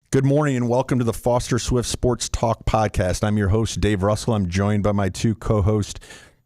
Good morning and welcome to the Foster Swift Sports Talk podcast. I'm your host, Dave Russell. I'm joined by my two co-hosts,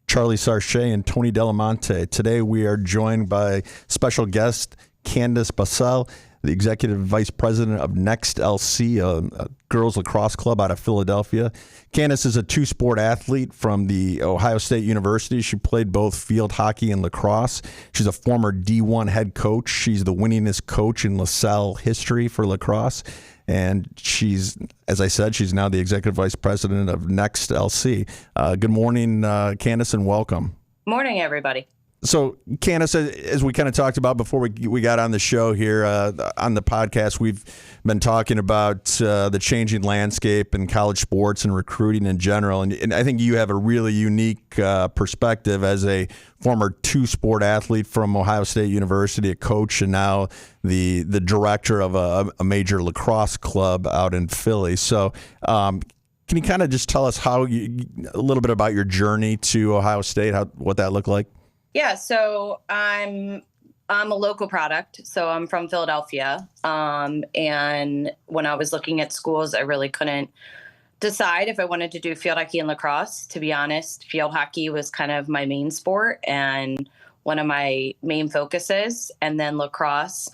Charlie Sarche and Tony Delamonte. Today we are joined by special guest Candace Bossell, the Executive Vice President of NXT LC, a girls lacrosse club out of Philadelphia. Candace is a two-sport athlete from the Ohio State University. She played both field hockey and lacrosse. She's a former D1 head coach. She's the winningest coach in LaSalle history for lacrosse. And she's, as I said, she's now the Executive Vice President of NXT LC. Good morning, Candace, and welcome. Morning, everybody. So, Candace, as we kind of talked about before we got on the show here on the podcast, we've been talking about the changing landscape in college sports and recruiting in general. And I think you have a really unique perspective as a former two-sport athlete from Ohio State University, a coach, and now the director of a major lacrosse club out in Philly. So, can you kind of just tell us a little bit about your journey to Ohio State, what that looked like? Yeah, so I'm a local product, so I'm from Philadelphia. And when I was looking at schools, I really couldn't decide if I wanted to do field hockey and lacrosse. To be honest, field hockey was kind of my main sport and one of my main focuses. And then lacrosse,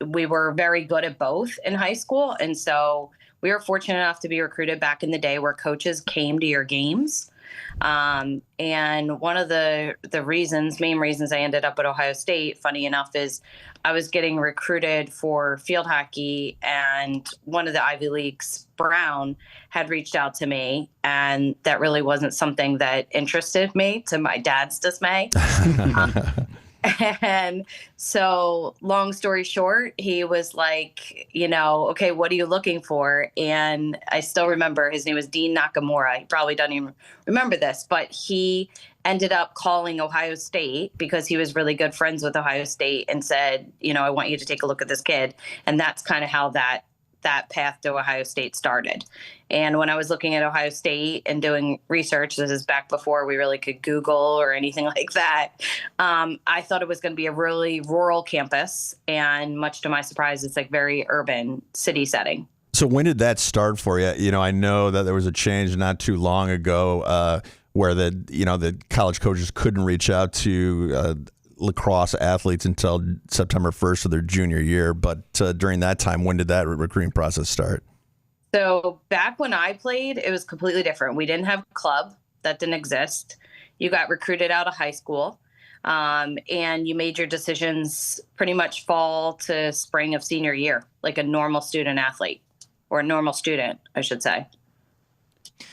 we were very good at both in high school. And so we were fortunate enough to be recruited back in the day where coaches came to your games. And one of the main reasons I ended up at Ohio State, funny enough, is I was getting recruited for field hockey, and one of the Ivy Leagues, Brown, had reached out to me, and that really wasn't something that interested me, to my dad's dismay. And so, long story short, he was like, okay, what are you looking for? And I still remember his name was Dean Nakamura. He probably doesn't even remember this, but he ended up calling Ohio State because he was really good friends with Ohio State and said, I want you to take a look at this kid. And that's kind of how that path to Ohio State started. And when I was looking at Ohio State and doing research, this is back before we really could Google or anything like that, I thought it was going to be a really rural campus. And much to my surprise, it's like very urban city setting. So when did that start for you? I know that there was a change not too long ago where the college coaches couldn't reach out to lacrosse athletes until September 1st of their junior year. But during that time, when did that recruiting process start? So back when I played, it was completely different. We didn't have a club. That didn't exist. You got recruited out of high school, and you made your decisions pretty much fall to spring of senior year, like a normal student athlete, or a normal student, I should say.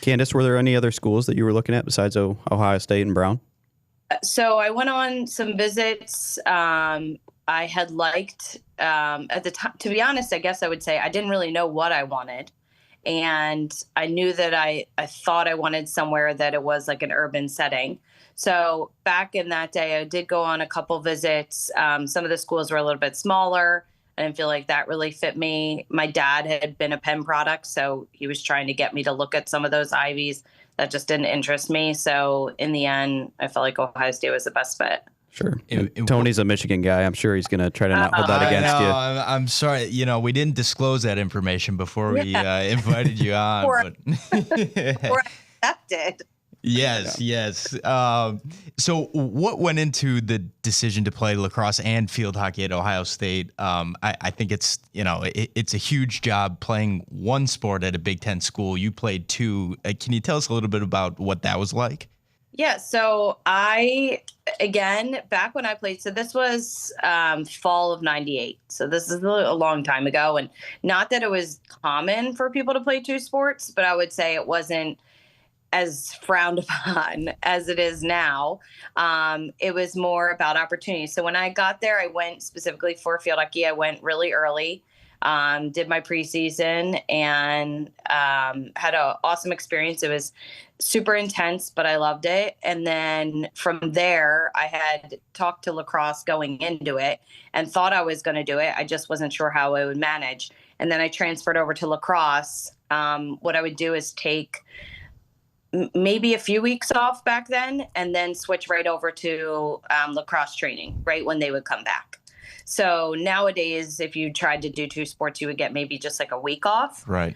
Candace, were there any other schools that you were looking at besides Ohio State and Brown? So I went on some visits. I had liked at the time, to be honest, I guess I would say I didn't really know what I wanted. And I knew that I thought I wanted somewhere that it was like an urban setting. So back in that day, I did go on a couple visits. Some of the schools were a little bit smaller. I didn't feel like that really fit me. My dad had been a Penn product, so he was trying to get me to look at some of those Ivies. That just didn't interest me. So in the end, I felt like Ohio State was the best fit. Sure. Tony's a Michigan guy. I'm sure he's going to try to not hold that against you. I'm sorry. We didn't disclose that information before we invited you on. Or accepted. Yes. So what went into the decision to play lacrosse and field hockey at Ohio State? I think it's, it's a huge job playing one sport at a Big Ten school. You played two. Can you tell us a little bit about what that was like? Yeah. So back when I played, so this was fall of '98. So this is a long time ago. And not that it was common for people to play two sports, but I would say it wasn't as frowned upon as it is now. It was more about opportunity. So when I got there, I went specifically for field hockey. I went really early, did my preseason, and had an awesome experience. It was super intense, but I loved it. And then from there, I had talked to lacrosse going into it and thought I was going to do it. I just wasn't sure how I would manage. And then I transferred over to lacrosse. What I would do is take maybe a few weeks off back then and then switch right over to lacrosse training right when they would come back. So nowadays, if you tried to do 2 sports, you would get maybe just like a week off. Right.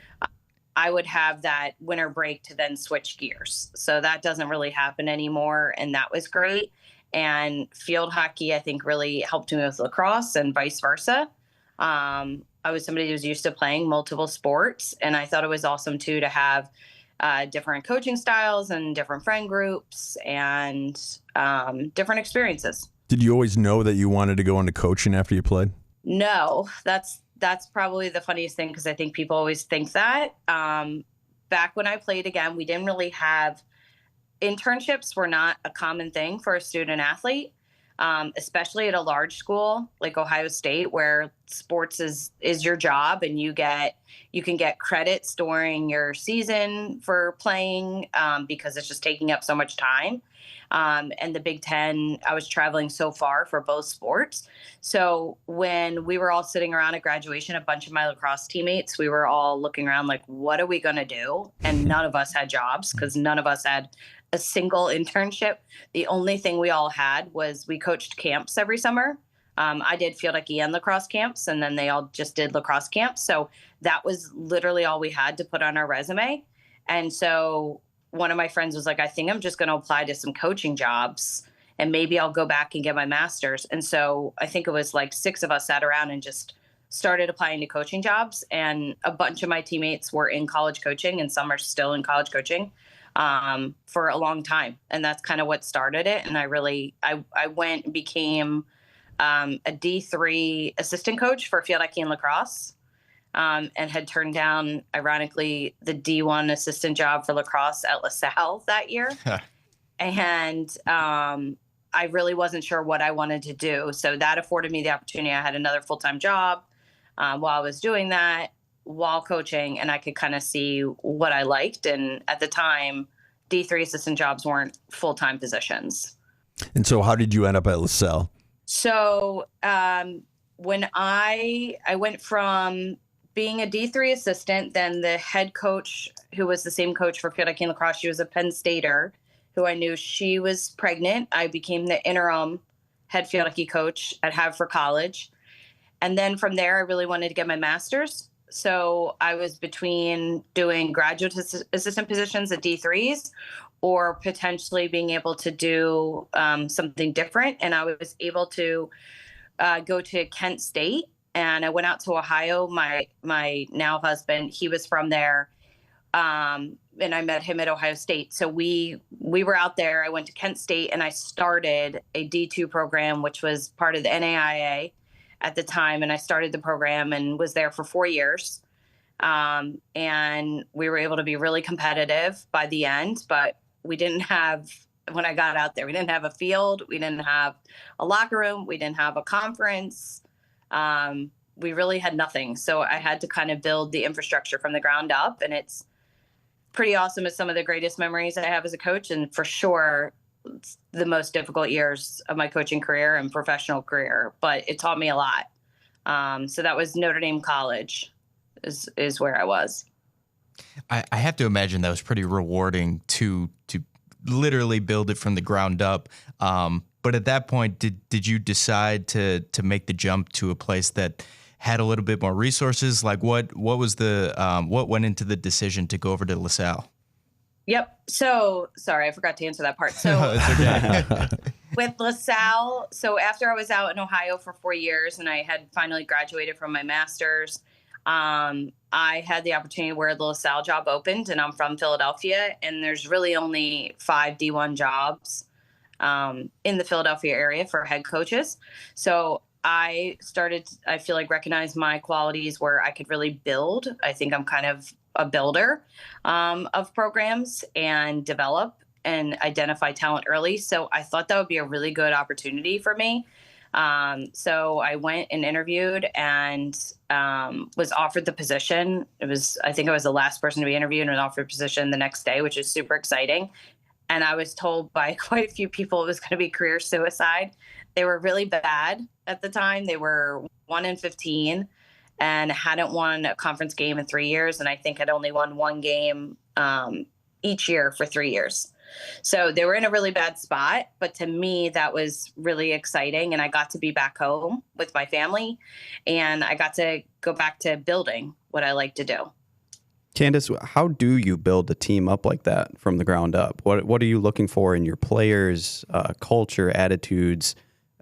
I would have that winter break to then switch gears. So that doesn't really happen anymore. And that was great. And field hockey, I think, really helped me with lacrosse and vice versa. I was somebody who was used to playing multiple sports, and I thought it was awesome too to have different coaching styles and different friend groups and different experiences. Did you always know that you wanted to go into coaching after you played? No, that's probably the funniest thing, because I think people always think that. Back when I played, again, we didn't really have internships. Were not a common thing for a student athlete. Especially at a large school like Ohio State, where sports is your job, and you can get credits during your season for playing because it's just taking up so much time. And the Big Ten, I was traveling so far for both sports. So when we were all sitting around at graduation, a bunch of my lacrosse teammates, we were all looking around like, what are we going to do? And none of us had jobs, because none of us had a single internship. The only thing we all had was we coached camps every summer. I did field hockey and lacrosse camps, and then they all just did lacrosse camps. So that was literally all we had to put on our resume. And so one of my friends was like, I think I'm just going to apply to some coaching jobs, and maybe I'll go back and get my master's. And so I think it was like 6 of us sat around and just started applying to coaching jobs. And a bunch of my teammates were in college coaching, and some are still in college coaching for a long time. And that's kind of what started it. And I went and became a D3 assistant coach for field hockey and lacrosse, and had turned down, ironically, the D1 assistant job for lacrosse at LaSalle that year. And I really wasn't sure what I wanted to do. So that afforded me the opportunity. I had another full-time job while I was doing that, while coaching, and I could kind of see what I liked. And at the time, D3 assistant jobs weren't full-time positions. And so how did you end up at LaSalle? So when I went from being a D3 assistant, then the head coach, who was the same coach for field hockey and lacrosse, she was a Penn Stater, who I knew, she was pregnant. I became the interim head field hockey coach at Haverford College. And then from there, I really wanted to get my master's. So I was between doing graduate assistant positions at D3s, or potentially being able to do something different. And I was able to go to Kent State, and I went out to Ohio. My now husband, he was from there, and I met him at Ohio State. So we were out there. I went to Kent State, and I started a D2 program, which was part of the NAIA at the time. And I started the program and was there for 4 years. And we were able to be really competitive by the end, but we didn't have, when I got out there, we didn't have a field. We didn't have a locker room. We didn't have a conference. We really had nothing. So I had to kind of build the infrastructure from the ground up, and it's pretty awesome. It's some of the greatest memories I have as a coach, and for sure the most difficult years of my coaching career and professional career, but it taught me a lot. So that was Notre Dame College is where I was. I have to imagine that was pretty rewarding to literally build it from the ground up. But at that point, did you decide to make the jump to a place that had a little bit more resources? Like what was the what went into the decision to go over to LaSalle? Yep. So sorry, I forgot to answer that part. So It's okay. with LaSalle, so after I was out in Ohio for 4 years and I had finally graduated from my master's, I had the opportunity where the LaSalle job opened, and I'm from Philadelphia, and there's really only 5 D1 jobs in the Philadelphia area for head coaches. So I feel like recognize my qualities where I could really build. I think I'm kind of a builder of programs and develop and identify talent early. So I thought that would be a really good opportunity for me. So I went and interviewed and was offered the position. I think I was the last person to be interviewed and was offered a position the next day, which is super exciting. And I was told by quite a few people it was going to be career suicide. They were really bad at the time. They were 1-15 and hadn't won a conference game in 3 years. And I think had only won one game each year for 3 years. So they were in a really bad spot, but to me, that was really exciting. And I got to be back home with my family, and I got to go back to building what I like to do. Candace, how do you build a team up like that from the ground up? What are you looking for in your players, culture, attitudes?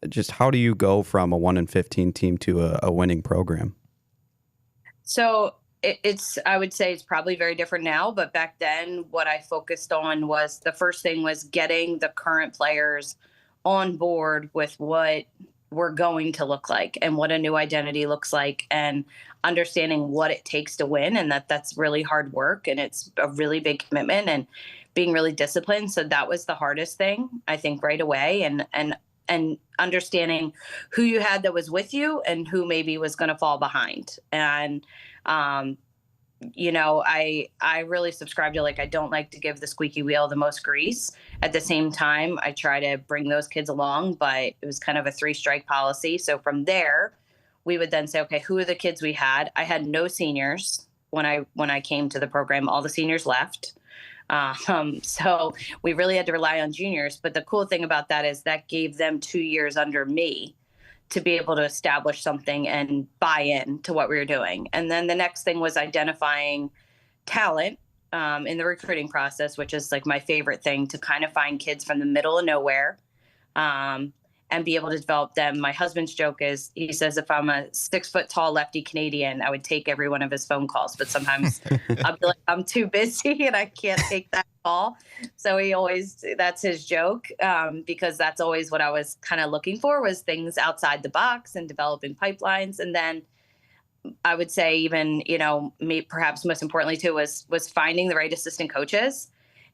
Just how do you go from a 1-15 team to a winning program? So I would say it's probably very different now, but back then what I focused on was the first thing was getting the current players on board with what we're going to look like and what a new identity looks like, and understanding what it takes to win, and that's really hard work and it's a really big commitment, and being really disciplined. So that was the hardest thing, I think, right away, and understanding who you had that was with you and who maybe was going to fall behind. And I really subscribe to, like, I don't like to give the squeaky wheel the most grease. At the same time, I try to bring those kids along, but it was kind of a 3-strike policy. So from there, we would then say, okay, who are the kids we had? I had no seniors when I came to the program. All the seniors left. So we really had to rely on juniors. But the cool thing about that is that gave them 2 years under me to be able to establish something and buy in to what we were doing. And then the next thing was identifying talent in the recruiting process, which is like my favorite thing, to kind of find kids from the middle of nowhere and be able to develop them. My husband's joke is, he says, if I'm a 6-foot-tall lefty Canadian, I would take every one of his phone calls. But sometimes I'll be like, I'm too busy and I can't take that call. So that's his joke, because that's always what I was kind of looking for, was things outside the box and developing pipelines. And then I would say even, perhaps most importantly too, was finding the right assistant coaches.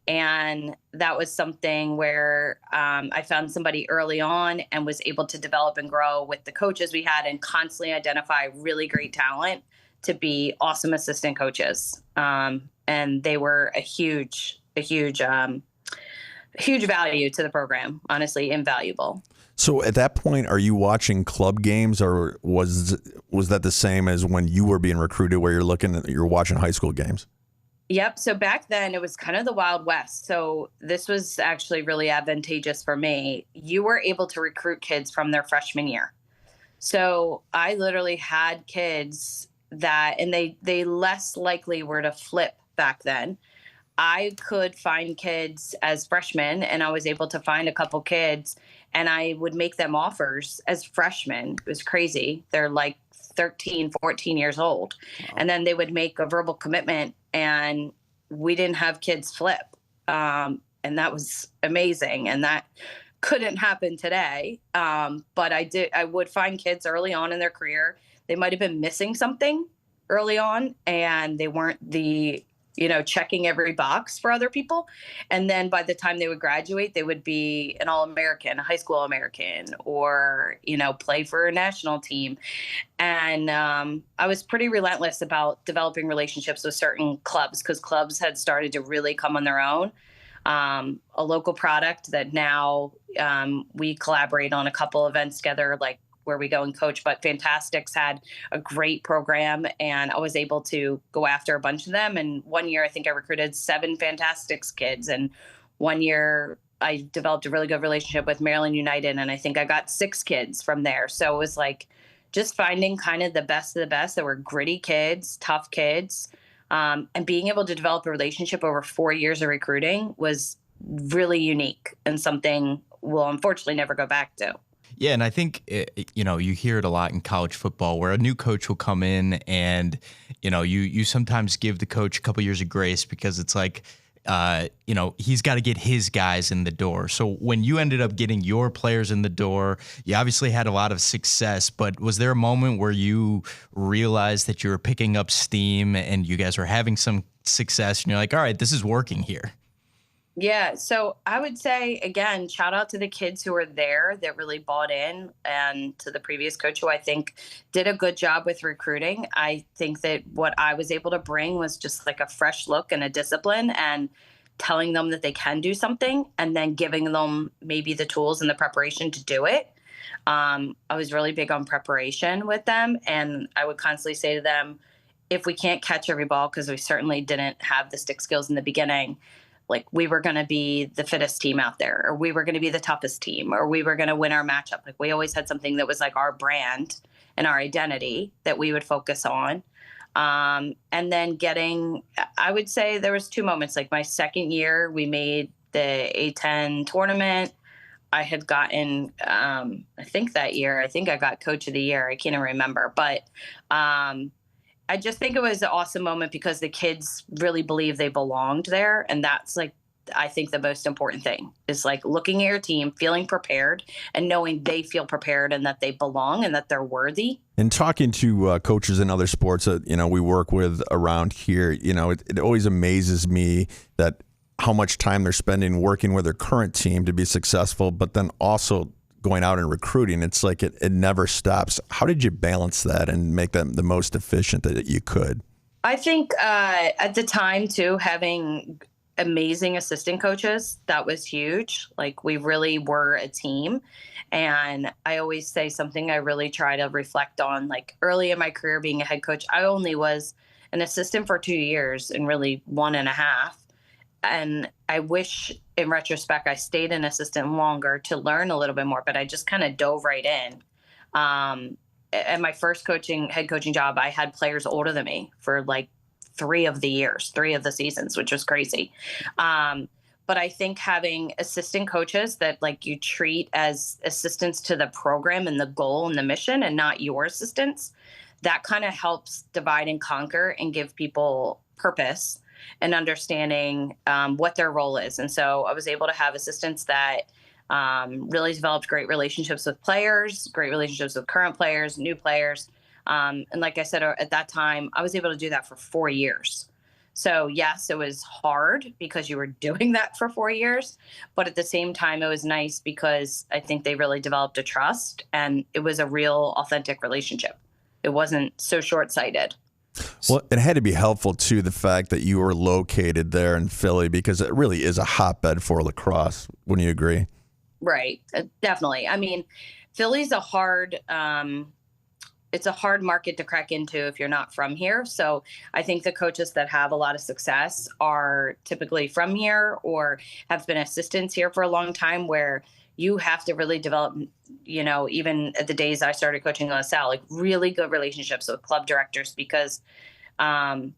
And that was something where I found somebody early on and was able to develop and grow with the coaches we had, and constantly identify really great talent to be awesome assistant coaches. And they were a huge value to the program, honestly, invaluable. So at that point, are you watching club games, or was that the same as when you were being recruited, where you're watching high school games? Yep. So back then it was kind of the Wild West. So this was actually really advantageous for me. You were able to recruit kids from their freshman year. So I literally had kids and they less likely were to flip back then. I could find kids as freshmen, and I was able to find a couple kids, and I would make them offers as freshmen. It was crazy. They're like 13, 14 years old. Wow. And then they would make a verbal commitment, and we didn't have kids flip. And that was amazing. And that couldn't happen today. But I would find kids early on in their career. They might've been missing something early on, and they weren't checking every box for other people. And then by the time they would graduate, they would be an All-American, a high school All-American, or, play for a national team. And I was pretty relentless about developing relationships with certain clubs, because clubs had started to really come on their own. A local product that now we collaborate on a couple events together, like where we go and coach, but Fantastics had a great program, and I was able to go after a bunch of them. And one year, I think I recruited 7 Fantastics kids. And one year I developed a really good relationship with Maryland United, and I think I got 6 kids from there. So it was like just finding kind of the best of the best that were gritty kids, tough kids, and being able to develop a relationship over 4 years of recruiting was really unique, and something we'll unfortunately never go back to. Yeah, and I think, you hear it a lot in college football, where a new coach will come in and, you sometimes give the coach a couple years of grace, because it's like, he's got to get his guys in the door. So when you ended up getting your players in the door, you obviously had a lot of success, but was there a moment where you realized that you were picking up steam and you guys were having some success and you're like, all right, this is working here? Yeah. So I would say, again, shout out to the kids who were there that really bought in, and to the previous coach, who I think did a good job with recruiting. I think that what I was able to bring was just like a fresh look and a discipline, and telling them that they can do something, and then giving them maybe the tools and the preparation to do it. I was really big on preparation with them, and I would constantly say to them, if we can't catch every ball, because we certainly didn't have the stick skills in the beginning, like we were going to be the fittest team out there, or we were going to be the toughest team, or we were going to win our matchup. Like we always had something that was like our brand and our identity that we would focus on. And then I would say there was 2 moments. Like my second year, we made the A10 tournament. I had gotten, I think that year, I got coach of the year. I can't even remember, but, I just think it was an awesome moment because the kids really believe they belonged there. And that's like, I think the most important thing is like looking at your team, feeling prepared and knowing they feel prepared and that they belong and that they're worthy. And talking to coaches in other sports that, we work with around here, it always amazes me that how much time they're spending working with their current team to be successful, but then also going out and recruiting. It's like it never stops. How did you balance that and make them the most efficient that you could? I think at the time too, having amazing assistant coaches, that was huge. Like we really were a team. And I always say something I really try to reflect on, like early in my career being a head coach, I only was an assistant for 2 years and really 1.5. And I wish in retrospect, I stayed an assistant longer to learn a little bit more, but I just kind of dove right in. At my first head coaching job, I had players older than me for like 3 of the seasons, which was crazy. But I think having assistant coaches that like you treat as assistants to the program and the goal and the mission and not your assistants, that kind of helps divide and conquer and give people purpose and understanding what their role is. And so I was able to have assistants that really developed great relationships with players, great relationships with current players, new players. And like I said, at that time, I was able to do that for 4 years. So yes, it was hard because you were doing that for 4 years, but at the same time, it was nice because I think they really developed a trust and it was a real authentic relationship. It wasn't so short-sighted. Well, it had to be helpful too, the fact that you were located there in Philly, because it really is a hotbed for lacrosse. Wouldn't you agree? Right. Definitely. I mean, Philly's it's a hard market to crack into if you're not from here. So I think the coaches that have a lot of success are typically from here or have been assistants here for a long time, where you have to really develop, even at the days I started coaching LaSalle, like really good relationships with club directors because, at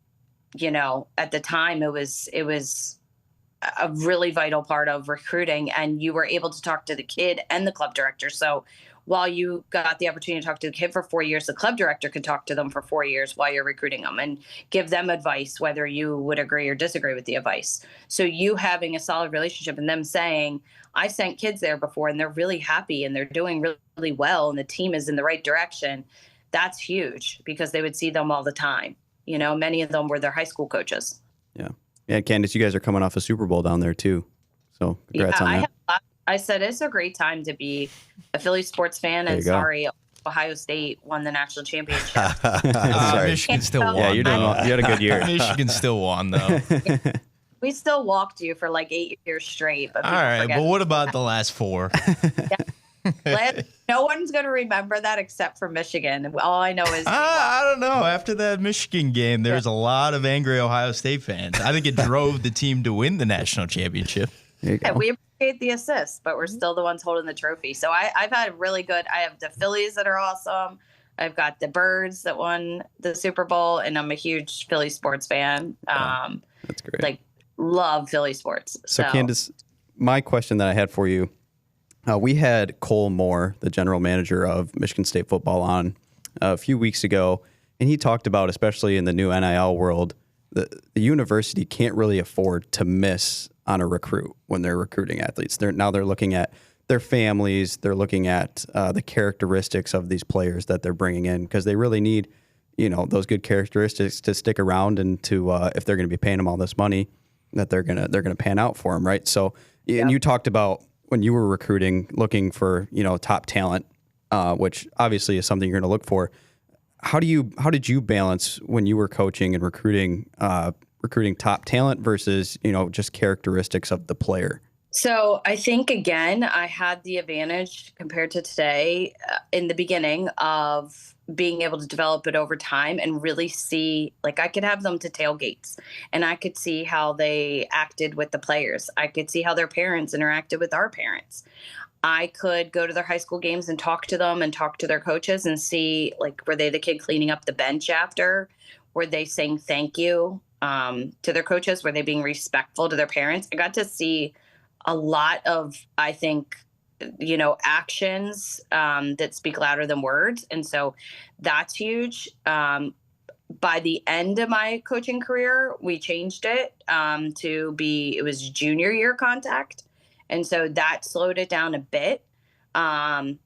the time it was a really vital part of recruiting, and you were able to talk to the kid and the club director. So while you got the opportunity to talk to the kid for 4 years, the club director could talk to them for 4 years while you're recruiting them and give them advice, whether you would agree or disagree with the advice. So you having a solid relationship and them saying, I sent kids there before and they're really happy and they're doing really, really well and the team is in the right direction. That's huge because they would see them all the time. Many of them were their high school coaches. Yeah. Yeah, Candace, you guys are coming off a Super Bowl down there too. So congrats on that. I said it's a great time to be a Philly sports fan, and sorry, Ohio State won the national championship. Michigan still won. Yeah, you're doing well. You had a good year. Michigan still won, though. We still walked you for like 8 years straight. But all right, but what about the last 4? No one's going to remember that except for Michigan. All I know is I don't know. After that Michigan game, there's a lot of angry Ohio State fans. I think it drove the team to win the national championship. We appreciate the assist, but we're still the ones holding the trophy. So I've had really good. I have the Phillies that are awesome. I've got the Birds that won the Super Bowl, and I'm a huge Philly sports fan. That's great. Like, love Philly sports. So Candace, my question that I had for you, we had Cole Moore, the general manager of Michigan State football, on a few weeks ago, and he talked about, especially in the new NIL world, the university can't really afford to miss on a recruit when they're recruiting athletes. They're looking at their families. They're looking at the characteristics of these players that they're bringing in, because they really need, those good characteristics to stick around and to if they're going to be paying them all this money, that they're gonna pan out for them, right? So, and you talked about when you were recruiting, looking for top talent, which obviously is something you're going to look for. How did you balance when you were coaching and recruiting top talent versus just characteristics of the player? So I think, again, I had the advantage compared to today in the beginning of being able to develop it over time and really see, like, I could have them to tailgates and I could see how they acted with the players. I could see how their parents interacted with our parents. I could go to their high school games and talk to them and talk to their coaches and see, like, were they the kid cleaning up the bench after? Were they saying thank you to their coaches? Were they being respectful to their parents? I got to see a lot of, I think, actions that speak louder than words. And so that's huge. By the end of my coaching career, we changed it it was junior year contact. And so that slowed it down a bit. And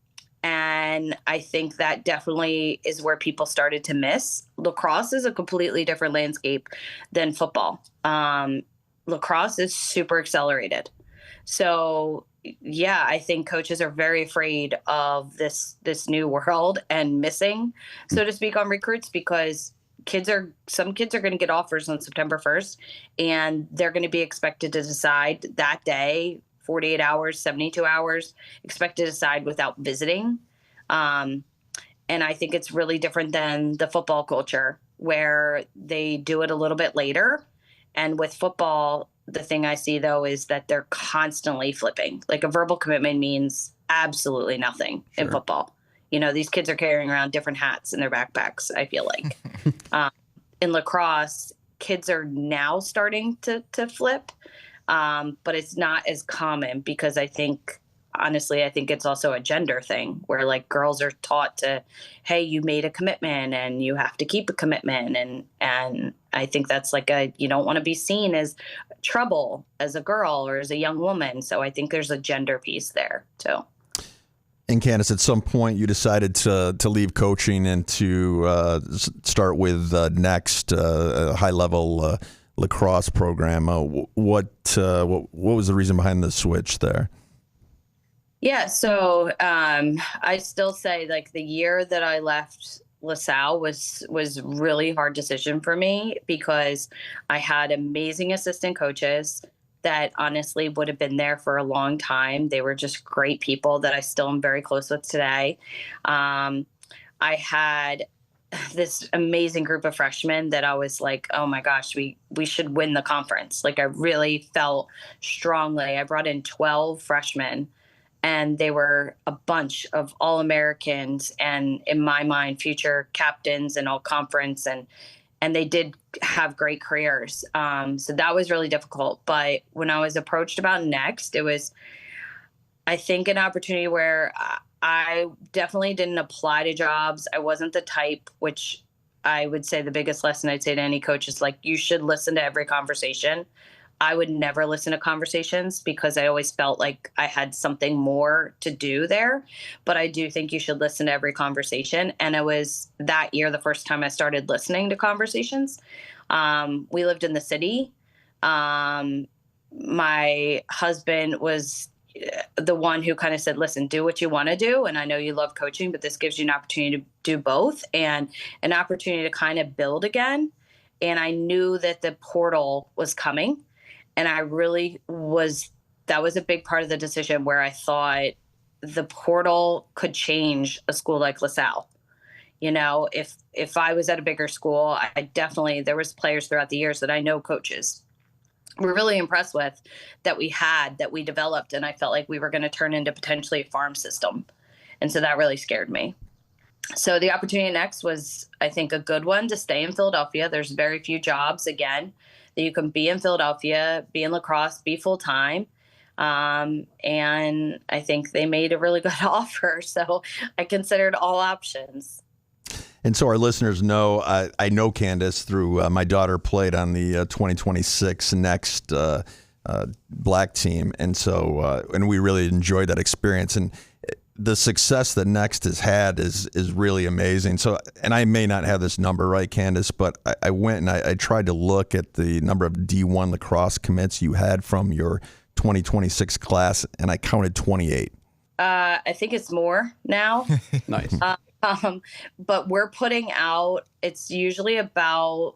I think that definitely is where people started to miss. Lacrosse is a completely different landscape than football. Lacrosse is super accelerated. So, yeah, I think coaches are very afraid of this new world and missing, so to speak, on recruits, because some kids are going to get offers on September 1st, and they're going to be expected to decide that day, 48 hours, 72 hours, expected to decide without visiting. And I think it's really different than the football culture where they do it a little bit later. And with football, the thing I see, though, is that they're constantly flipping. Like, a verbal commitment means absolutely nothing in football. These kids are carrying around different hats in their backpacks, I feel like. In lacrosse, kids are now starting to flip, but it's not as common because honestly, I think it's also a gender thing where, like, girls are taught to, hey, you made a commitment and you have to keep a commitment. And I think that's like you don't want to be seen as trouble as a girl or as a young woman. So I think there's a gender piece there too. And Candace, at some point you decided to leave coaching and to start with Next, a high-level lacrosse program. What was the reason behind the switch there? Yeah, so I still say, like, the year that I left LaSalle was really hard decision for me because I had amazing assistant coaches that honestly would have been there for a long time. They were just great people that I still am very close with today. I had this amazing group of freshmen that I was like, oh my gosh, we should win the conference. Like, I really felt strongly. I brought in 12 freshmen, and they were a bunch of All-Americans and, in my mind, future captains and all conference. And they did have great careers. So that was really difficult. But when I was approached about Next, it was, I think, an opportunity where I definitely didn't apply to jobs. I wasn't the type, which I would say the biggest lesson I'd say to any coach is, like, you should listen to every conversation. I would never listen to conversations because I always felt like I had something more to do there. But I do think you should listen to every conversation. And it was that year the first time I started listening to conversations. We lived in the city. My husband was the one who kind of said, listen, do what you want to do. And I know you love coaching, but this gives you an opportunity to do both and an opportunity to kind of build again. And I knew that the portal was coming. And I really that was a big part of the decision where I thought the portal could change a school like LaSalle. If I was at a bigger school, there was players throughout the years that I know coaches were really impressed with that we developed. And I felt like we were going to turn into potentially a farm system. And so that really scared me. So the opportunity next was, I think, a good one to stay in Philadelphia. There's very few jobs, again, that you can be in Philadelphia, be in lacrosse, be full-time. And I think they made a really good offer. So I considered all options. And so our listeners know, I know Candace through my daughter played on the 2026 Next black team. And so, and we really enjoyed that experience. And the success that Next has had is really amazing. So, and I may not have this number right, Candace, but I went and I tried to look at the number of D1 lacrosse commits you had from your 2026 class, and I counted 28. I think it's more now. Nice. But we're putting out, it's usually about,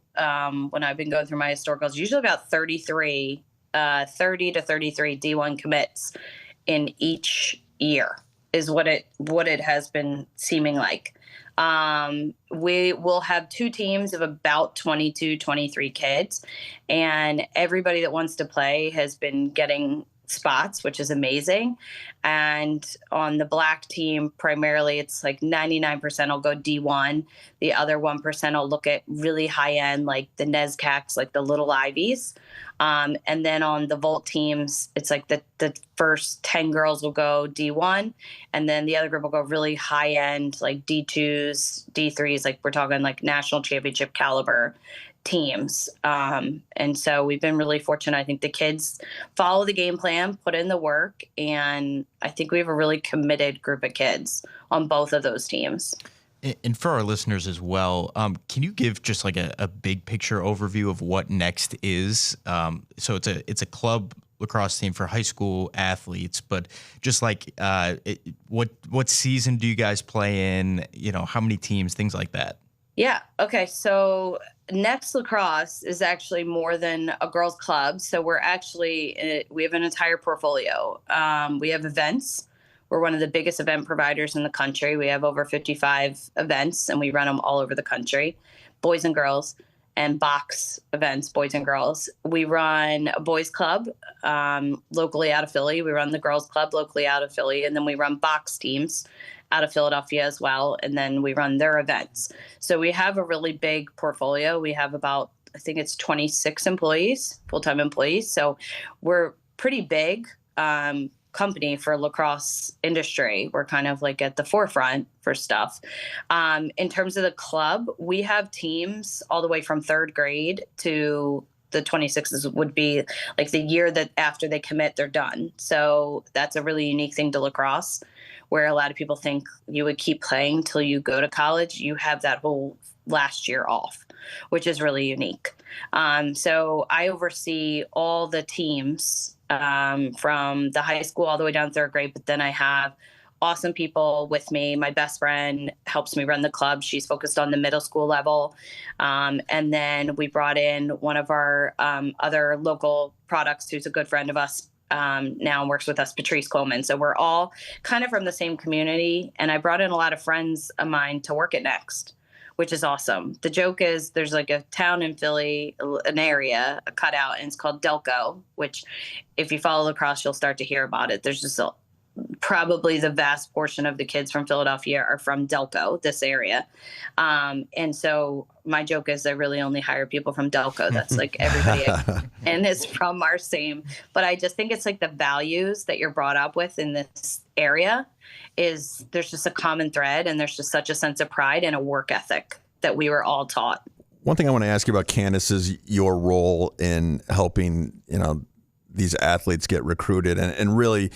when I've been going through my historicals, usually about 33 30 to 33 D1 commits in each year is what it has been seeming like. We will have 2 teams of about 22, 23 kids, and everybody that wants to play has been getting spots, which is amazing. And on the black team, primarily, it's like 99% will go D1. The other 1% will look at really high end, like the NESCACs, like the little Ivies. And then on the Volt teams, it's like the first 10 girls will go D1, and then the other group will go really high end, like D2s, D3s, like we're talking like national championship caliber teams. And so we've been really fortunate. I think the kids follow the game plan, put in the work, and I think we have a really committed group of kids on both of those teams. And for our listeners as well, can you give just like a big picture overview of what NXT is? So it's a club lacrosse team for high school athletes, but just like what season do you guys play in? You know, how many teams, things like that. Yeah. Okay. So NXT Lacrosse is actually more than a girls' club. So we have an entire portfolio. We have events. We're one of the biggest event providers in the country. We have over 55 events, and we run them all over the country, boys and girls, and box events, boys and girls. We run a boys club locally out of Philly. We run the girls club locally out of Philly, and then we run box teams out of Philadelphia as well, and then we run their events. So we have a really big portfolio. We have about, I think it's 26 employees, full-time employees. So we're pretty big company for lacrosse industry. We're kind of like at the forefront for stuff. In terms of the club, we have teams all the way from 3rd grade to the 26s would be like the year that after they commit, they're done. So that's a really unique thing to lacrosse, where a lot of people think you would keep playing till you go to college. You have that whole last year off, which is really unique. So I oversee all the teams from the high school all the way down 3rd grade, but then I have awesome people with me. My best friend helps me run the club. She's focused on the middle school level. And then we brought in one of our other local products who's a good friend of us now and works with us, Patrice Coleman. So we're all kind of from the same community. And I brought in a lot of friends of mine to work at NXT, which is awesome. The joke is there's like a town in Philly, an area, a cutout, and it's called Delco, which if you follow lacrosse, you'll start to hear about it. There's just probably the vast portion of the kids from Philadelphia are from Delco, this area. And so my joke is I really only hire people from Delco. That's like everybody and is from our same. But I just think it's like the values that you're brought up with in this area is there's just a common thread, and there's just such a sense of pride and a work ethic that we were all taught. One thing I want to ask you about, Candace, is your role in helping, these athletes get recruited and really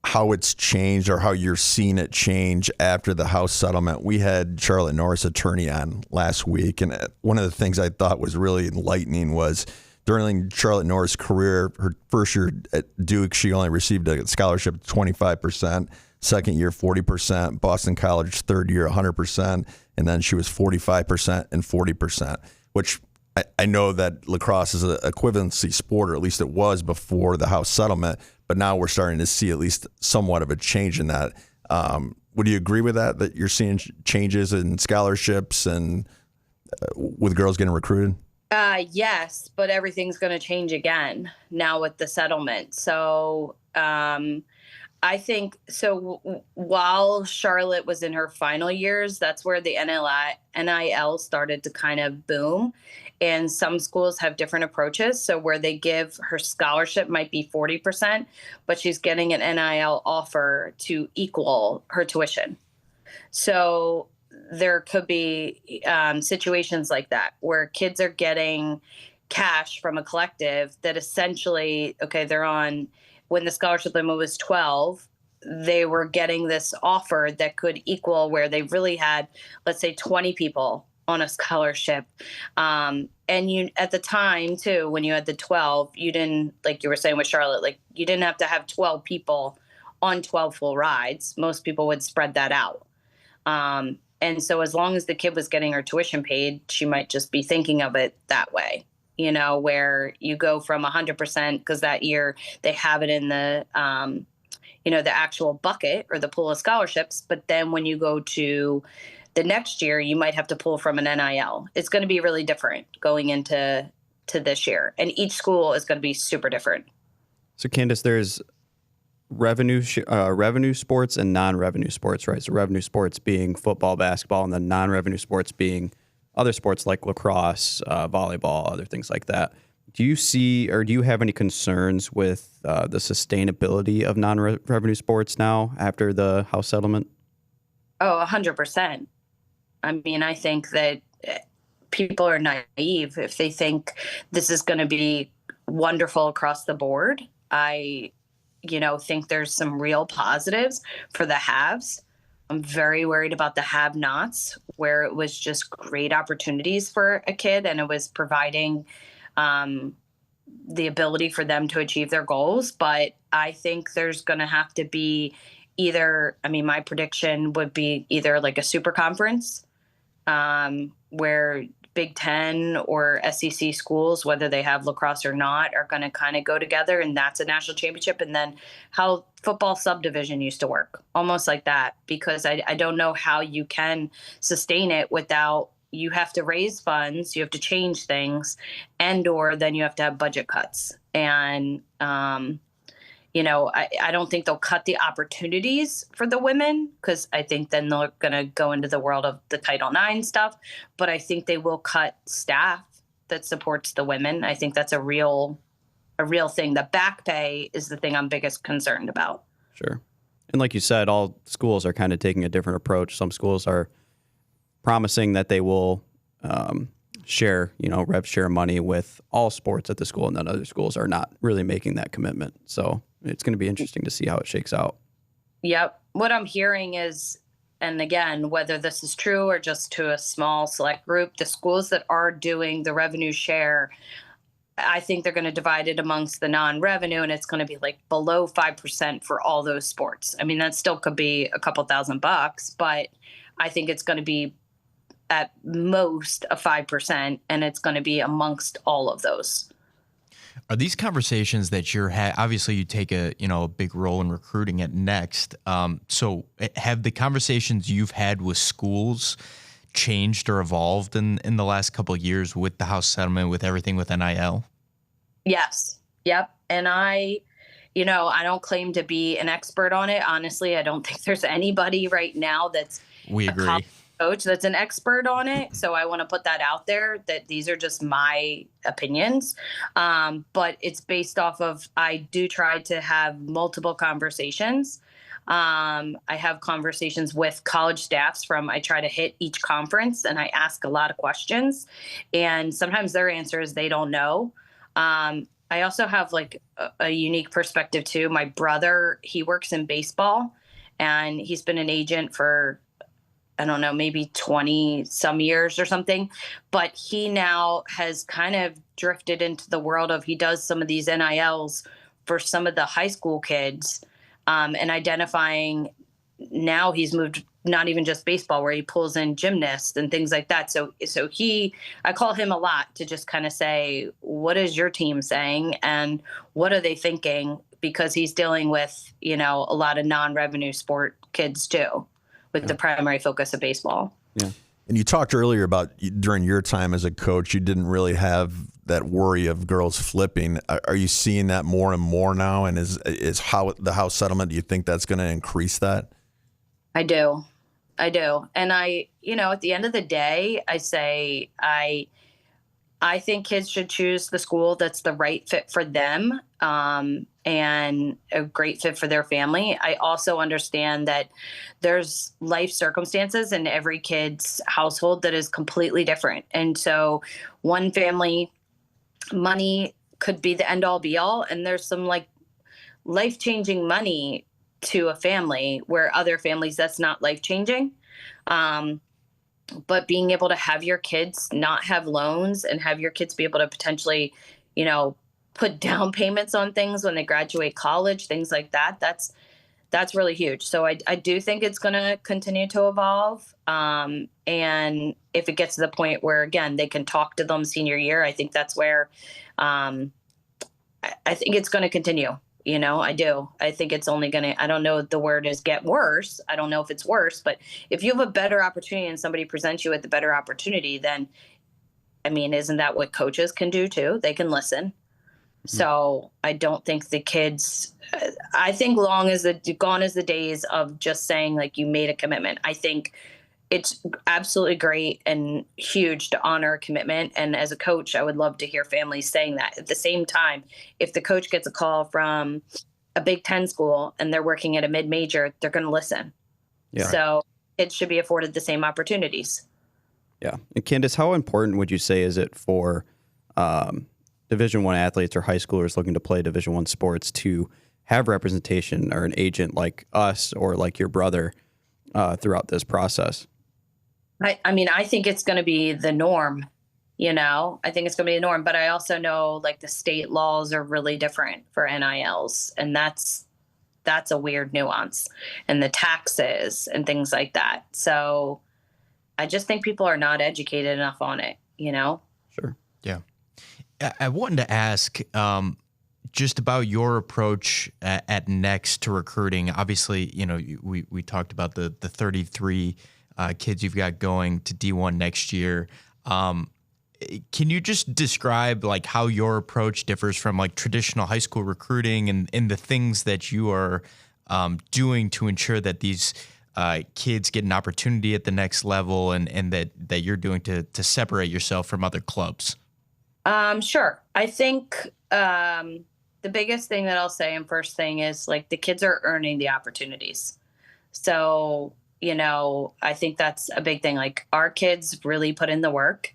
how it's changed or how you're seeing it change after the House settlement. We had Charlotte Norris, attorney, on last week, and one of the things I thought was really enlightening was during Charlotte Norris' career, her first year at Duke, she only received a scholarship of 25%, second year 40%, Boston College third year 100%, and then she was 45% and 40%, which I know that lacrosse is an equivalency sport, or at least it was before the House settlement, but now we're starting to see at least somewhat of a change in that. Would you agree with that you're seeing changes in scholarships and with girls getting recruited? Yes, but everything's going to change again now with the settlement. So I think so. While Charlotte was in her final years, that's where the NIL started to kind of boom. And some schools have different approaches. So where they give her scholarship might be 40%, but she's getting an NIL offer to equal her tuition. So there could be situations like that where kids are getting cash from a collective that essentially, they're on, when the scholarship limit was 12, they were getting this offer that could equal where they really had, let's say, 20 people on a scholarship. And you, at the time too, when you had the 12, you didn't, like you were saying with Charlotte, like you didn't have to have 12 people on 12 full rides. Most people would spread that out. And so as long as the kid was getting her tuition paid, she might just be thinking of it that way. where you go from 100% because that year they have it in the, the actual bucket or the pool of scholarships. But then when you go to the next year, you might have to pull from an NIL. It's going to be really different going into this year. And each school is going to be super different. So Candace, there's revenue sports and non-revenue sports, right? So revenue sports being football, basketball, and then non-revenue sports being other sports like lacrosse, volleyball, other things like that. Do you see, or do you have any concerns with the sustainability of non-revenue sports now after the House settlement? Oh, 100%. I mean, I think that people are naive if they think this is going to be wonderful across the board. I think there's some real positives for the haves. I'm very worried about the have-nots, where it was just great opportunities for a kid and it was providing the ability for them to achieve their goals. But I think there's going to have to be my prediction would be either like a super conference where Big Ten or SEC schools, whether they have lacrosse or not, are going to kind of go together, and that's a national championship. And then how football subdivision used to work, almost like that, because I don't know how you can sustain it without, you have to raise funds, you have to change things, or then you have to have budget cuts. And, I don't think they'll cut the opportunities for the women, because I think then they're going to go into the world of the Title IX stuff. But I think they will cut staff that supports the women. I think that's a real thing. The back pay is the thing I'm biggest concerned about. Sure. And like you said, all schools are kind of taking a different approach. Some schools are promising that they will share money with all sports at the school, and then other schools are not really making that commitment. So it's going to be interesting to see how it shakes out. Yep. What I'm hearing is, and again, whether this is true or just to a small select group, the schools that are doing the revenue share, I think they're going to divide it amongst the non-revenue, and it's going to be like below 5% for all those sports. I mean, that still could be a couple $1,000, but I think it's going to be at most a 5%, and it's going to be amongst all of those. Are these conversations that you're obviously you take a big role in recruiting at Next. So have the conversations you've had with schools changed or evolved in the last couple of years with the House settlement, with everything with NIL? Yes. Yep. And I don't claim to be an expert on it. Honestly, I don't think there's anybody right now that's we agree. Coach that's an expert on it. So I want to put that out there, that these are just my opinions. But it's based off of, I do try to have multiple conversations. I have conversations with college staffs I try to hit each conference, and I ask a lot of questions, and sometimes their answer is they don't know. I also have like a unique perspective too. My brother, he works in baseball, and he's been an agent for, I don't know, maybe 20 some years or something, but he now has kind of drifted into the world of, he does some of these NILs for some of the high school kids, and identifying, now he's moved, not even just baseball, where he pulls in gymnasts and things like that. So I call him a lot to just kind of say, what is your team saying and what are they thinking? Because he's dealing with, a lot of non-revenue sport kids too, with the primary focus of baseball. Yeah. And you talked earlier about during your time as a coach, you didn't really have that worry of girls flipping. Are you seeing that more and more now? And is how the House settlement, do you think that's going to increase that? I do. And at the end of the day, I say, I think kids should choose the school that's the right fit for them, and a great fit for their family. I also understand that there's life circumstances in every kid's household that is completely different. And so one family, money could be the end all be all. And there's some like life-changing money to a family where other families, that's not life-changing. But being able to have your kids not have loans and have your kids be able to potentially, put down payments on things when they graduate college, things like that, that's really huge. So I do think it's going to continue to evolve. And if it gets to the point where, again, they can talk to them senior year, I think that's where I think it's going to continue. I do. I think it's only going to, I don't know if the word is get worse. I don't know if it's worse, but if you have a better opportunity and somebody presents you with a better opportunity, then, I mean, isn't that what coaches can do too? They can listen. So I don't think the kids, I think gone is the days of just saying like you made a commitment. I think it's absolutely great and huge to honor a commitment. And as a coach, I would love to hear families saying that. At the same time, if the coach gets a call from a Big Ten school and they're working at a mid-major, they're going to listen. Yeah. So kids should be afforded the same opportunities. Yeah. And Candace, how important would you say is it for Division I athletes or high schoolers looking to play Division I sports to have representation or an agent like us or like your brother throughout this process? I mean, I think it's going to be the norm, I think it's going to be the norm, but I also know like the state laws are really different for NILs, and that's a weird nuance, and the taxes and things like that. So I just think people are not educated enough on it, Sure. Yeah. I wanted to ask just about your approach at Next to recruiting. Obviously, we talked about the 33 kids you've got going to D1 next year. Can you just describe like how your approach differs from like traditional high school recruiting and the things that you are doing to ensure that these kids get an opportunity at the next level and that you're doing to separate yourself from other clubs? Sure. I think the biggest thing that I'll say and first thing is like the kids are earning the opportunities. So, I think that's a big thing. Like our kids really put in the work,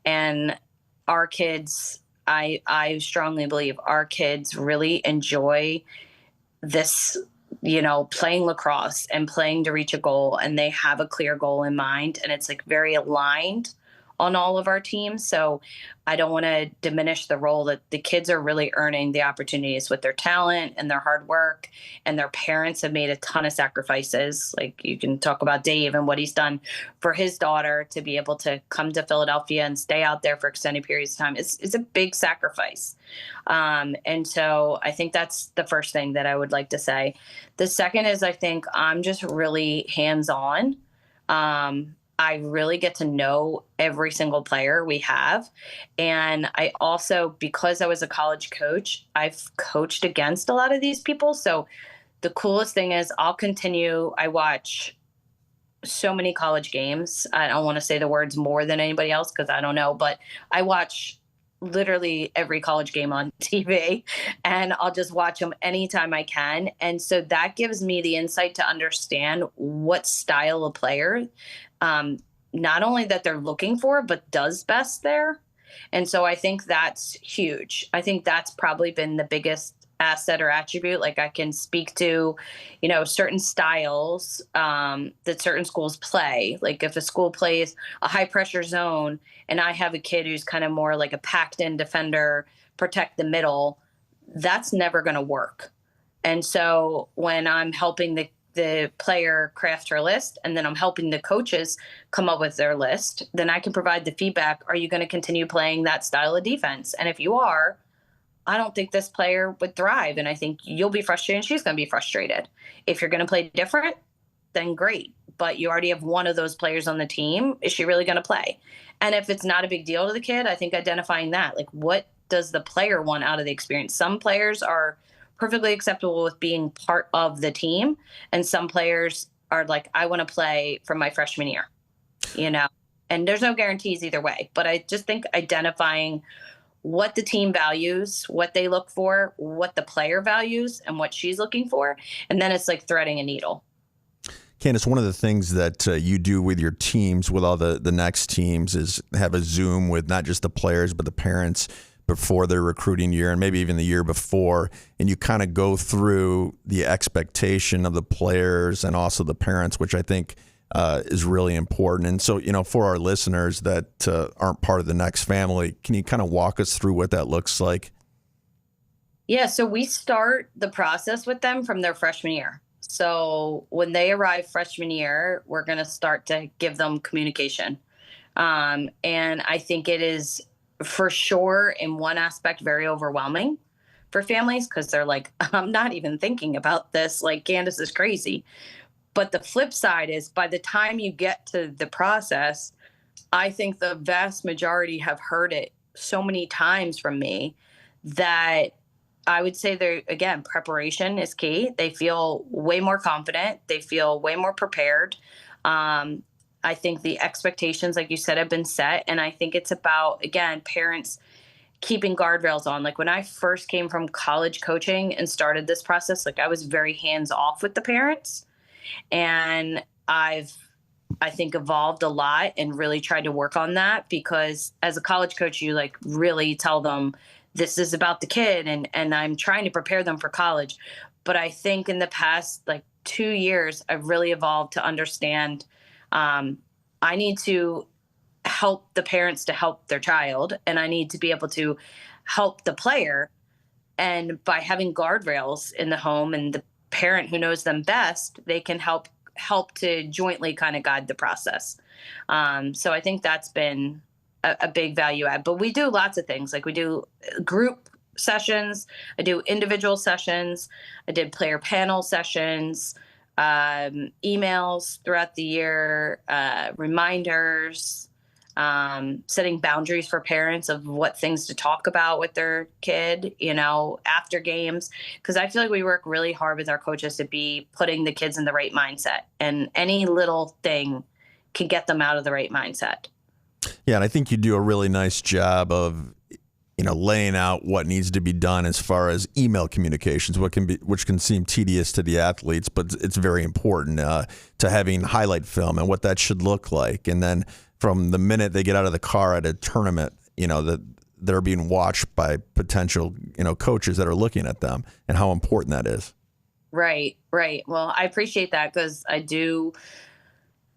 and our kids, I strongly believe our kids really enjoy this, playing lacrosse and playing to reach a goal, and they have a clear goal in mind, and it's like very aligned on all of our teams. So I don't want to diminish the role that the kids are really earning the opportunities with their talent and their hard work, and their parents have made a ton of sacrifices. Like you can talk about Dave and what he's done for his daughter to be able to come to Philadelphia and stay out there for extended periods of time. It's a big sacrifice. And so I think that's the first thing that I would like to say. The second is I think I'm just really hands-on. I really get to know every single player we have. And I also, because I was a college coach, I've coached against a lot of these people. So the coolest thing is I watch so many college games. I don't want to say the words more than anybody else because I don't know, but I watch literally every college game on TV, and I'll just watch them anytime I can. And so that gives me the insight to understand what style of player, not only that they're looking for, but does best there. And so I think that's huge. I think that's probably been the biggest asset or attribute. Like I can speak to, certain styles that certain schools play. Like if a school plays a high pressure zone and I have a kid who's kind of more like a packed in defender, protect the middle, that's never going to work. And so when I'm helping the player craft her list, and then I'm helping the coaches come up with their list, then I can provide the feedback. Are you going to continue playing that style of defense? And if you are, I don't think this player would thrive. And I think you'll be frustrated and she's going to be frustrated. If you're going to play different, then great. But you already have one of those players on the team. Is she really going to play? And if it's not a big deal to the kid, I think identifying that, like what does the player want out of the experience? Some players are perfectly acceptable with being part of the team, and some players are like, I want to play from my freshman year, and there's no guarantees either way. But I just think identifying what the team values, what they look for, what the player values, and what she's looking for, and then it's like threading a needle. Candace, one of the things that you do with your teams, with all the next teams, is have a Zoom with not just the players, but the parents before their recruiting year and maybe even the year before. And you kind of go through the expectation of the players and also the parents, which I think is really important. And so, for our listeners that aren't part of the Next family, can you kind of walk us through what that looks like? Yeah, so we start the process with them from their freshman year. So when they arrive freshman year, we're going to start to give them communication. And I think it is for sure in one aspect very overwhelming for families because they're like, I'm not even thinking about this. Like, Candace is crazy. But the flip side is by the time you get to the process, I think the vast majority have heard it so many times from me that I would say they're, again, preparation is key. They feel way more confident. They feel way more prepared. I think the expectations, like you said, have been set. And I think it's about, again, parents keeping guardrails on. Like when I first came from college coaching and started this process, like I was very hands off with the parents. And I think evolved a lot and really tried to work on that because as a college coach, you like really tell them this is about the kid and I'm trying to prepare them for college. But I think in the past, like 2 years, I've really evolved to understand I need to help the parents to help their child, and I need to be able to help the player. And by having guardrails in the home and the parent who knows them best, they can help to jointly kind of guide the process. So I think that's been a big value add. But we do lots of things. Like we do group sessions. I do individual sessions. I did player panel sessions. Emails throughout the year, reminders, setting boundaries for parents of what things to talk about with their kid, after games. Because I feel like we work really hard with our coaches to be putting the kids in the right mindset, and any little thing can get them out of the right mindset. Yeah, and I think you do a really nice job of laying out what needs to be done as far as email communications, which can seem tedious to the athletes, but it's very important to having highlight film and what that should look like. And then from the minute they get out of the car at a tournament, that they're being watched by potential, coaches that are looking at them and how important that is. Right. Well, I appreciate that because I do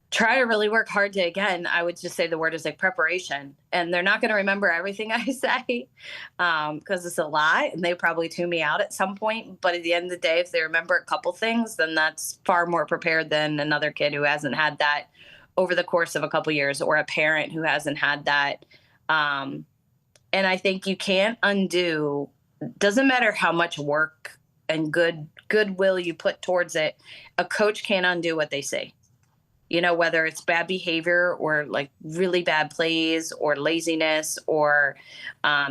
try to really work hard to, again, I would just say the word is like preparation, and they're not going to remember everything I say because it's a lot and they probably tune me out at some point. But at the end of the day, if they remember a couple things, then that's far more prepared than another kid who hasn't had that over the course of a couple years, or a parent who hasn't had that. And I think you can't undo, doesn't matter how much work and goodwill you put towards it, a coach can't undo what they see. Whether it's bad behavior or like really bad plays or laziness or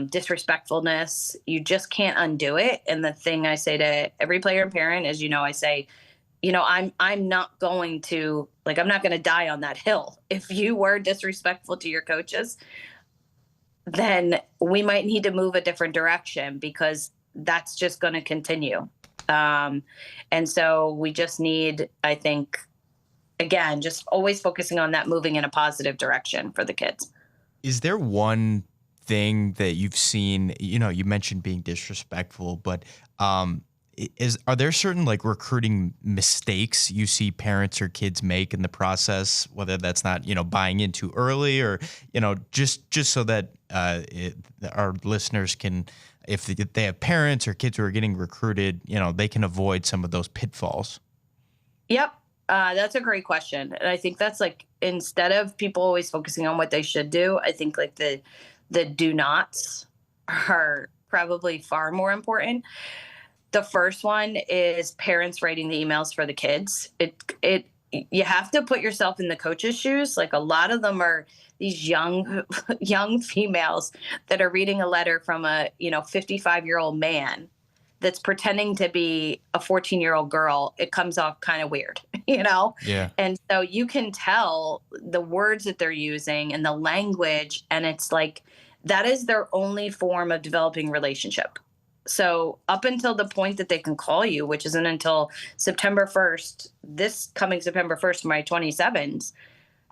disrespectfulness, you just can't undo it. And the thing I say to every player and parent is, I say, I'm not going to, I'm not going to die on that hill. If you were disrespectful to your coaches, then we might need to move a different direction because that's just going to continue. And so we just need, I think, again, just always focusing on that moving in a positive direction for the kids. Is there one thing that you've seen, you mentioned being disrespectful, but are there certain like recruiting mistakes you see parents or kids make in the process, whether that's not, buying in too early or, just so that our listeners can, if they have parents or kids who are getting recruited, they can avoid some of those pitfalls? Yep. That's a great question. And I think that's like, instead of people always focusing on what they should do, I think like the do nots are probably far more important. The first one is parents writing the emails for the kids. You have to put yourself in the coach's shoes. Like a lot of them are these young females that are reading a letter from a 55-year-old man that's pretending to be a 14-year-old girl. It comes off kind of weird, Yeah. And so you can tell the words that they're using and the language, and it's like that is their only form of developing relationship. So up until the point that they can call you, which isn't until September 1st, this coming September 1st, my 27s,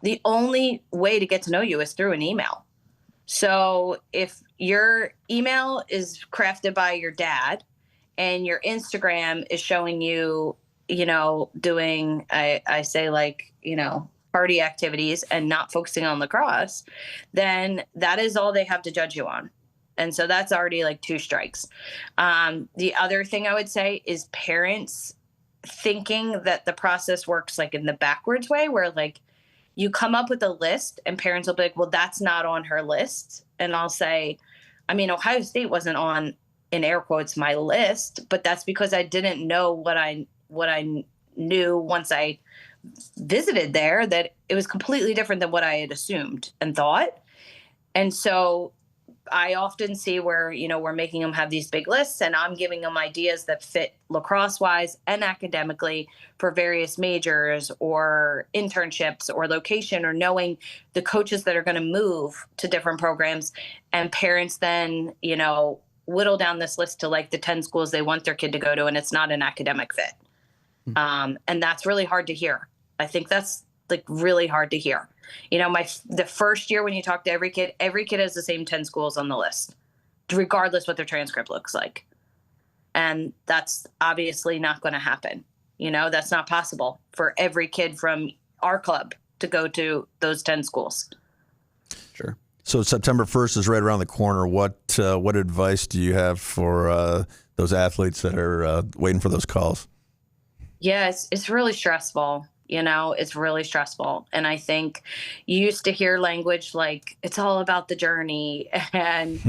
the only way to get to know you is through an email. So if your email is crafted by your dad and your Instagram is showing you, doing, I say like, party activities and not focusing on lacrosse, then that is all they have to judge you on. And so that's already like 2 strikes. The other thing I would say is parents thinking that the process works like in the backwards way, where like you come up with a list and parents will be like, well, that's not on her list. And I'll say, I mean, Ohio State wasn't on, in air quotes, my list, but that's because I didn't know what I knew once I visited there, that it was completely different than what I had assumed and thought. And so I often see where, we're making them have these big lists, and I'm giving them ideas that fit lacrosse wise and academically for various majors or internships or location, or knowing the coaches that are going to move to different programs. And parents then, whittle down this list to like the 10 schools they want their kid to go to, and it's not an academic fit. And that's really hard to hear. I think that's like really hard to hear. The first year when you talk to every kid has the same 10 schools on the list, regardless what their transcript looks like. And that's obviously not going to happen. That's not possible for every kid from our club to go to those 10 schools. Sure. So September 1st is right around the corner. What advice do you have for those athletes that are waiting for those calls? Yes, it's really stressful. It's really stressful. And I think you used to hear language like it's all about the journey, and,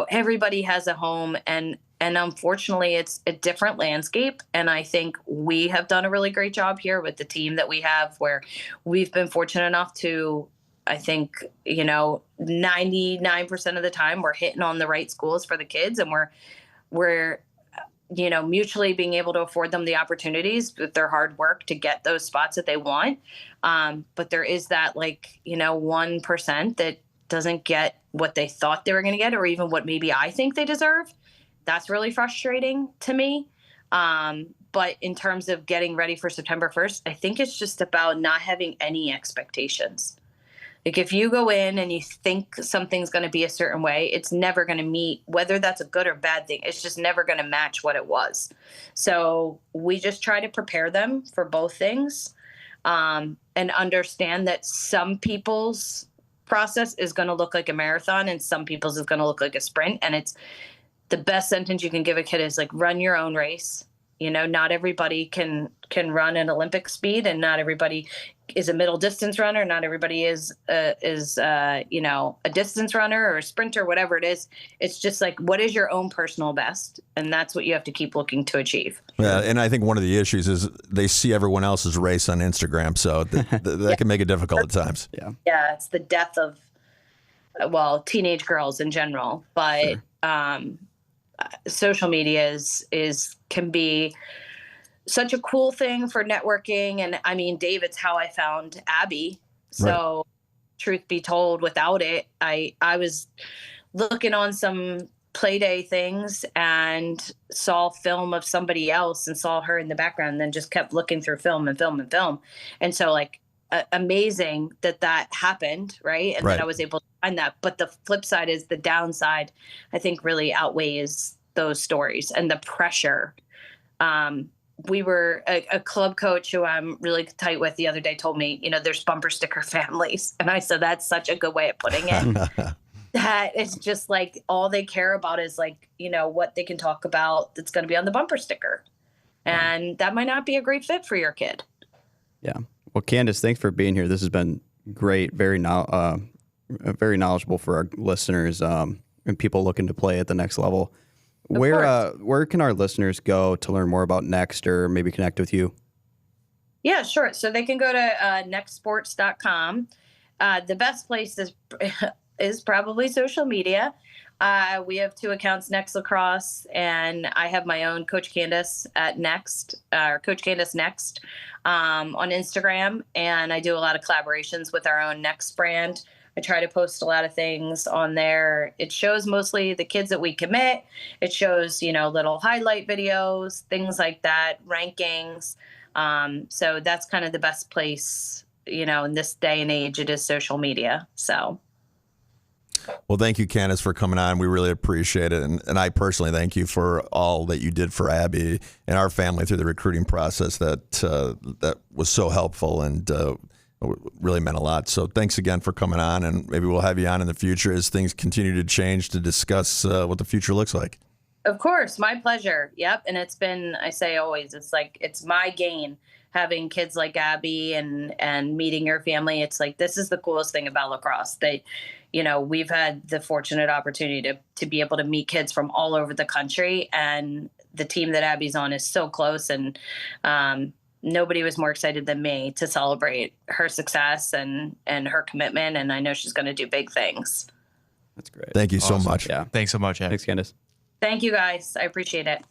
everybody has a home, and unfortunately it's a different landscape. And I think we have done a really great job here with the team that we have, where we've been fortunate enough to, I think, 99% of the time we're hitting on the right schools for the kids, and we're mutually being able to afford them the opportunities with their hard work to get those spots that they want. But there is that 1% that doesn't get what they thought they were going to get, or even what maybe I think they deserve. That's really frustrating to me. But in terms of getting ready for September 1st, I think it's just about not having any expectations. Like if you go in and you think something's going to be a certain way, it's never going to meet, whether that's a good or bad thing. It's just never going to match what it was. So we just try to prepare them for both things, and understand that some people's process is going to look like a marathon and some people's is going to look like a sprint. And it's the best sentence you can give a kid is like, run your own race. Not everybody can run an Olympic speed, and not everybody is a middle distance runner. Not everybody is a distance runner or a sprinter, whatever it is. It's just like, what is your own personal best? And that's what you have to keep looking to achieve. Yeah, and I think one of the issues is they see everyone else's race on Instagram, so that can make it difficult at times. Yeah, it's the death of, teenage girls in general, but sure. Social media can be such a cool thing for networking. And I mean, Dave, it's how I found Abby. So right. Truth be told, without it, I was looking on some Playday things and saw film of somebody else and saw her in the background, and then just kept looking through film and film and film. And so amazing that happened. Right. And right. Then I was able to find that. But the flip side is the downside, I think, really outweighs those stories and the pressure. We were a club coach who I'm really tight with the other day told me, there's bumper sticker families. And I said, that's such a good way of putting it. That it's just like all they care about is what they can talk about that's going to be on the bumper sticker. And that might not be a great fit for your kid. Yeah. Well, Candace, thanks for being here. This has been great, very knowledgeable for our listeners and people looking to play at the next level. Where can our listeners go to learn more about Next, or maybe connect with you? Yeah, sure. So they can go to nextsports.com. The best place is probably social media. We have 2 accounts, Next Lacrosse, and I have my own, Coach Candace at Next, or Coach Candace Next, on Instagram. And I do a lot of collaborations with our own Next brand. I try to post a lot of things on there. It shows mostly the kids that we commit. It shows, little highlight videos, things like that, rankings. So that's kind of the best place, in this day and age, it is social media. So. Well, thank you, Candace, for coming on. We really appreciate it. And I personally thank you for all that you did for Abby and our family through the recruiting process that was so helpful and really meant a lot. So thanks again for coming on, and maybe we'll have you on in the future as things continue to change to discuss what the future looks like. Of course, my pleasure. Yep. And it's been, I say always, it's like, it's my gain having kids like Abby and meeting your family. It's like, this is the coolest thing about lacrosse. We've had the fortunate opportunity to be able to meet kids from all over the country, and the team that Abby's on is so close, and nobody was more excited than me to celebrate her success and her commitment. And I know she's going to do big things. That's great. Thank you so much. Yeah. Thanks so much, Abby. Thanks, Candace. Thank you guys. I appreciate it.